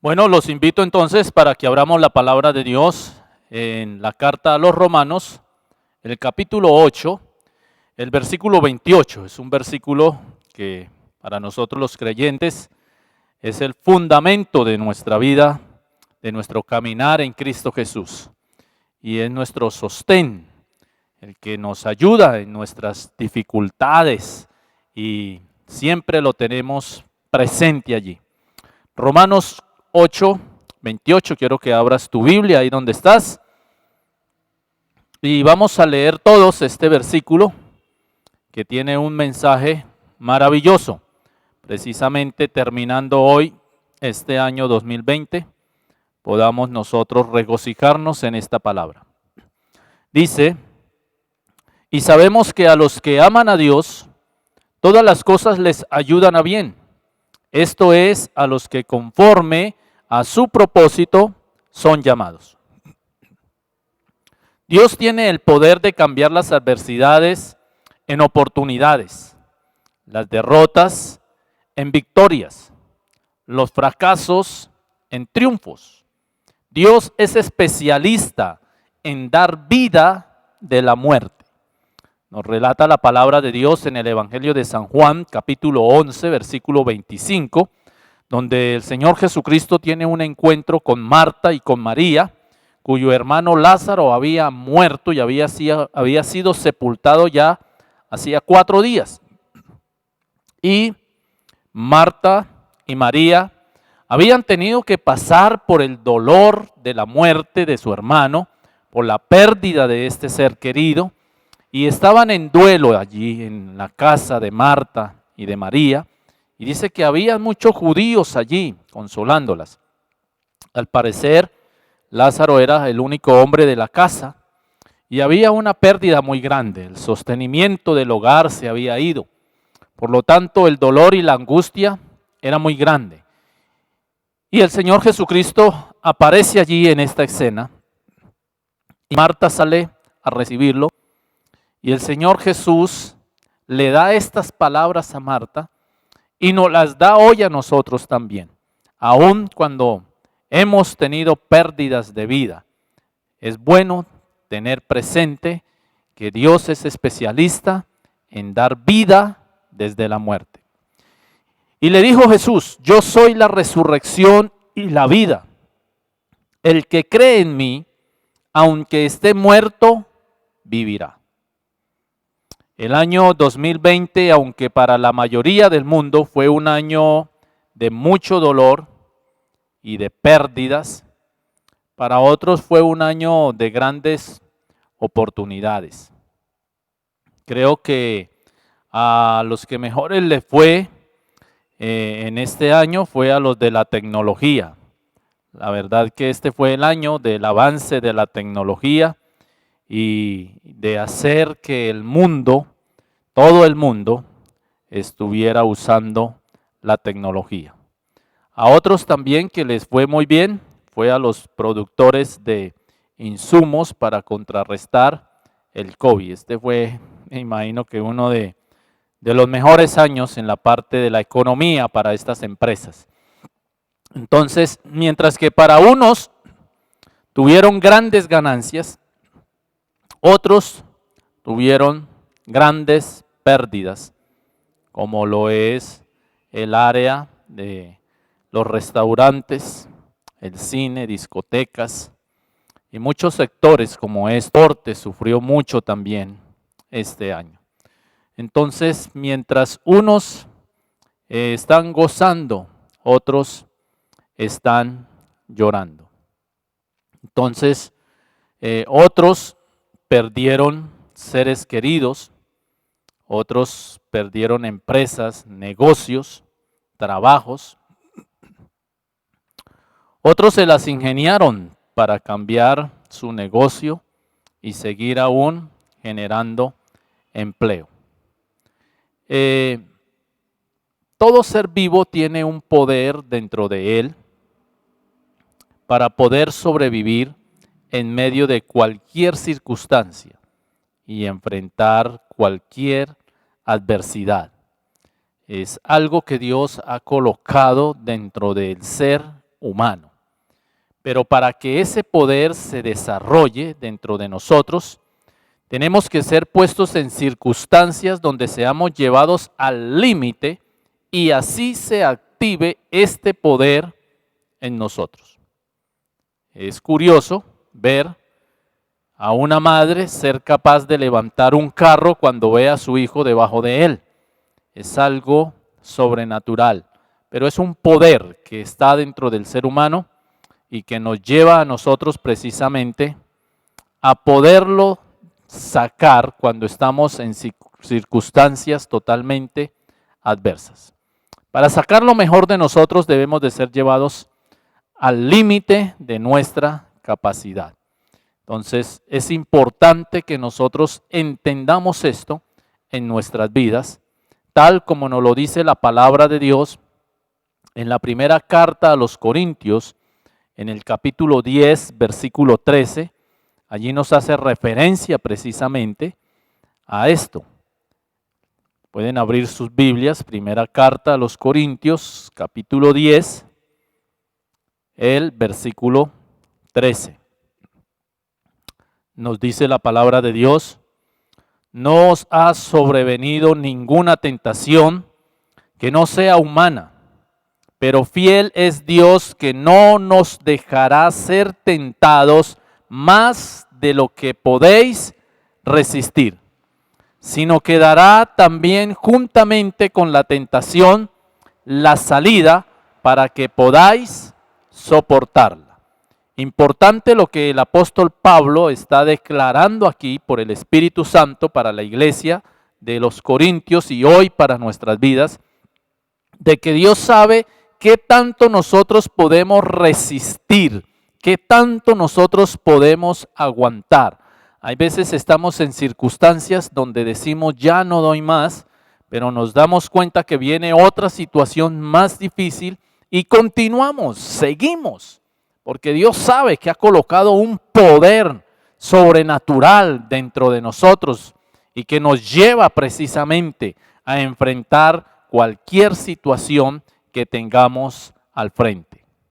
Bueno, los invito entonces para que abramos la palabra de Dios en la carta a los Romanos, en el capítulo 8, el versículo 28. Es un versículo que para nosotros los creyentes es el fundamento de nuestra vida, de nuestro caminar en Cristo Jesús. Y es nuestro sostén, el que nos ayuda en nuestras dificultades y siempre lo tenemos presente allí. Romanos 8, 28, quiero que abras tu Biblia ahí donde estás. Y vamos a leer todos este versículo que tiene un mensaje maravilloso. Precisamente terminando hoy este año 2020, podamos nosotros regocijarnos en esta palabra. Dice, y sabemos que a los que aman a Dios, todas las cosas les ayudan a bien. Esto es, a los que conforme a su propósito son llamados. Dios tiene el poder de cambiar las adversidades en oportunidades, las derrotas en victorias, los fracasos en triunfos. Dios es especialista en dar vida de la muerte. Nos relata la palabra de Dios en el Evangelio de San Juan, capítulo 11, versículo 25, donde el Señor Jesucristo tiene un encuentro con Marta y con María, cuyo hermano Lázaro había muerto y había sido sepultado ya hacía 4 días. Y Marta y María habían tenido que pasar por el dolor de la muerte de su hermano, por la pérdida de este ser querido, y estaban en duelo allí en la casa de Marta y de María, y dice que había muchos judíos allí consolándolas. Al parecer, Lázaro era el único hombre de la casa y había una pérdida muy grande. El sostenimiento del hogar se había ido. Por lo tanto, el dolor y la angustia era muy grande. Y el Señor Jesucristo aparece allí en esta escena y Marta sale a recibirlo y el Señor Jesús le da estas palabras a Marta y nos las da hoy a nosotros también, aun cuando hemos tenido pérdidas de vida. Es bueno tener presente que Dios es especialista en dar vida desde la muerte. Y le dijo Jesús, yo soy la resurrección y la vida. El que cree en mí, aunque esté muerto, vivirá. El año 2020, aunque para la mayoría del mundo fue un año de mucho dolor y de pérdidas, para otros fue un año de grandes oportunidades. Creo que a los que mejores les fue en este año fue a los de la tecnología. La verdad que este fue el año del avance de la tecnología y de hacer que el mundo, todo el mundo, estuviera usando la tecnología. A otros también que les fue muy bien, fue a los productores de insumos para contrarrestar el COVID. Este fue, me imagino que uno de los mejores años en la parte de la economía para estas empresas. Entonces, mientras que para unos tuvieron grandes ganancias, otros tuvieron grandes pérdidas, como lo es el área de los restaurantes, el cine, discotecas y muchos sectores como deporte sufrió mucho también este año. Entonces, mientras unos están gozando, otros están llorando. Entonces, otros perdieron seres queridos, otros perdieron empresas, negocios, trabajos. Otros se las ingeniaron para cambiar su negocio y seguir aún generando empleo. Todo ser vivo tiene un poder dentro de él para poder sobrevivir en medio de cualquier circunstancia y enfrentar cualquier adversidad. Es algo que Dios ha colocado dentro del ser humano. Pero para que ese poder se desarrolle dentro de nosotros, tenemos que ser puestos en circunstancias donde seamos llevados al límite y así se active este poder en nosotros. Es curioso ver a una madre ser capaz de levantar un carro cuando ve a su hijo debajo de él. Es algo sobrenatural, pero es un poder que está dentro del ser humano y que nos lleva a nosotros precisamente a poderlo sacar cuando estamos en circunstancias totalmente adversas. Para sacar lo mejor de nosotros debemos de ser llevados al límite de nuestra capacidad. Entonces es importante que nosotros entendamos esto en nuestras vidas, tal como nos lo dice la palabra de Dios en la primera carta a los Corintios, en el capítulo 10, versículo 13, allí nos hace referencia precisamente a esto. Pueden abrir sus Biblias, primera carta a los Corintios, capítulo 10, el versículo 13. Nos dice la palabra de Dios: no os ha sobrevenido ninguna tentación que no sea humana, pero fiel es Dios que no nos dejará ser tentados más de lo que podéis resistir, sino que dará también juntamente con la tentación la salida para que podáis soportarla. Importante lo que el apóstol Pablo está declarando aquí por el Espíritu Santo para la iglesia de los Corintios y hoy para nuestras vidas, de que Dios sabe qué tanto nosotros podemos resistir, qué tanto nosotros podemos aguantar. Hay veces estamos en circunstancias donde decimos ya no doy más, pero nos damos cuenta que viene otra situación más difícil y continuamos, seguimos. Porque Dios sabe que ha colocado un poder sobrenatural dentro de nosotros y que nos lleva precisamente a enfrentar cualquier situación que tengamos al frente.